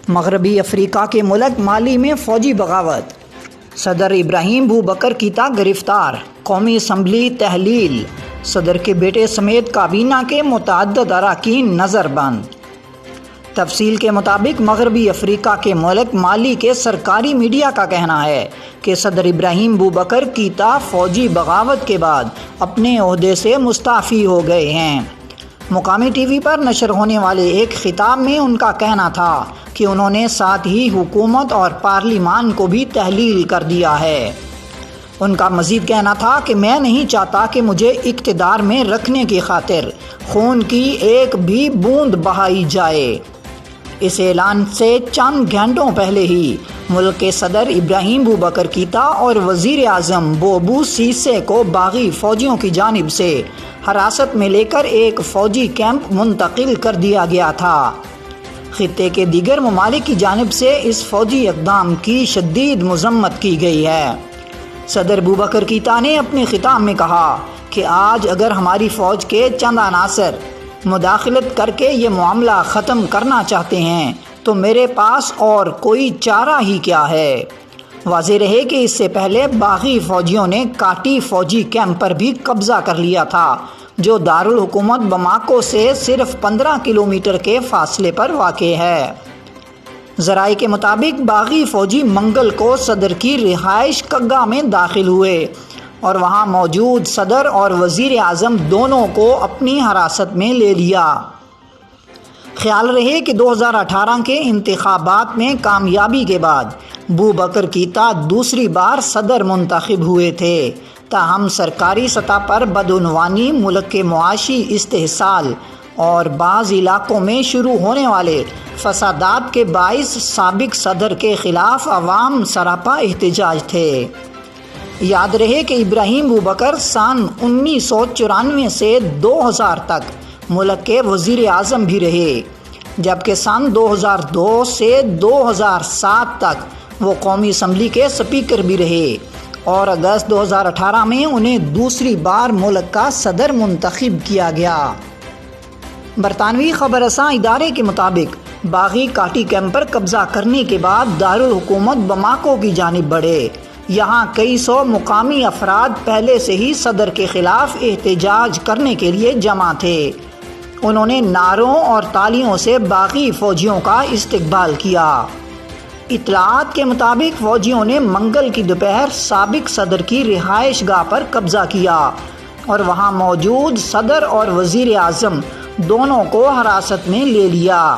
مغربی افریقہ کے ملک مالی میں فوجی بغاوت، صدر ابراہیم بوبکر کیتا گرفتار، قومی اسمبلی تحلیل، صدر کے بیٹے سمیت کابینہ کے متعدد اراکین نظر بند۔ تفصیل کے مطابق مغربی افریقہ کے ملک مالی کے سرکاری میڈیا کا کہنا ہے کہ صدر ابراہیم بوبکر کیتا فوجی بغاوت کے بعد اپنے عہدے سے مستعفی ہو گئے ہیں۔ مقامی ٹی وی پر نشر ہونے والے ایک خطاب میں ان کا کہنا تھا کہ انہوں نے ساتھ ہی حکومت اور پارلیمان کو بھی تحلیل کر دیا ہے۔ ان کا مزید کہنا تھا کہ میں نہیں چاہتا کہ مجھے اقتدار میں رکھنے کی خاطر خون کی ایک بھی بوند بہائی جائے۔ اس اعلان سے چند گھنٹوں پہلے ہی ملک کے صدر ابراہیم بوبکر کیتا اور وزیر اعظم بوبو سیسے کو باغی فوجیوں کی جانب سے حراست میں لے کر ایک فوجی کیمپ منتقل کر دیا گیا تھا۔ خطے کے دیگر ممالک کی جانب سے اس فوجی اقدام کی شدید مذمت کی گئی ہے۔ صدر بوبکر کیتا نے اپنے خطاب میں کہا کہ آج اگر ہماری فوج کے چند عناصر مداخلت کر کے یہ معاملہ ختم کرنا چاہتے ہیں تو میرے پاس اور کوئی چارہ ہی کیا ہے۔ واضح رہے کہ اس سے پہلے باغی فوجیوں نے کاٹی فوجی کیمپ پر بھی قبضہ کر لیا تھا، جو دارالحکومت بماکو سے صرف 15 کلومیٹر کے فاصلے پر واقع ہے۔ ذرائع کے مطابق باغی فوجی منگل کو صدر کی رہائش کگا میں داخل ہوئے اور وہاں موجود صدر اور وزیر اعظم دونوں کو اپنی حراست میں لے لیا۔ خیال رہے کہ 2018 کے انتخابات میں کامیابی کے بعد بوبکر کیتا دوسری بار صدر منتخب ہوئے تھے، تاہم سرکاری سطح پر بدعنوانی، ملک کے معاشی استحصال اور بعض علاقوں میں شروع ہونے والے فسادات کے باعث سابق صدر کے خلاف عوام سراپا احتجاج تھے۔ یاد رہے کہ ابراہیم بوبکر سن 1994 سے 2000 تک ملک کے وزیر اعظم بھی رہے، جبکہ سن 2002 سے 2007 تک وہ قومی اسمبلی کے اسپیکر بھی رہے اور اگست 2018 میں انہیں دوسری بار ملک کا صدر منتخب کیا گیا۔ برطانوی خبر رساں ادارے کے مطابق باغی کاٹی کیمپ پر قبضہ کرنے کے بعد دارالحکومت بماکو کی جانب بڑھے۔ یہاں کئی سو مقامی افراد پہلے سے ہی صدر کے خلاف احتجاج کرنے کے لیے جمع تھے۔ انہوں نے نعروں اور تالیوں سے باغی فوجیوں کا استقبال کیا۔ اطلاعات کے مطابق فوجیوں نے منگل کی دوپہر سابق صدر کی رہائش گاہ پر قبضہ کیا اور وہاں موجود صدر اور وزیر اعظم دونوں کو حراست میں لے لیا۔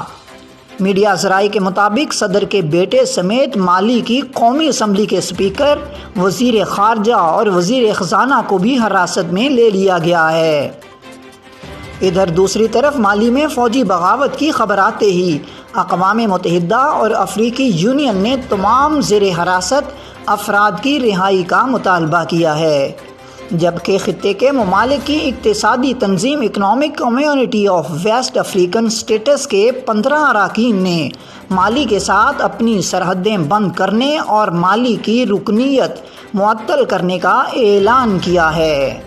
میڈیا ذرائع کے مطابق صدر کے بیٹے سمیت مالی کی قومی اسمبلی کے اسپیکر، وزیر خارجہ اور وزیر خزانہ کو بھی حراست میں لے لیا گیا ہے۔ ادھر دوسری طرف مالی میں فوجی بغاوت کی خبر آتے ہی اقوام متحدہ اور افریقی یونین نے تمام زیر حراست افراد کی رہائی کا مطالبہ کیا ہے، جبکہ خطے کے ممالک کی اقتصادی تنظیم economic community of west African states کے 15 اراکین نے مالی کے ساتھ اپنی سرحدیں بند کرنے اور مالی کی رکنیت معطل کرنے کا اعلان کیا ہے۔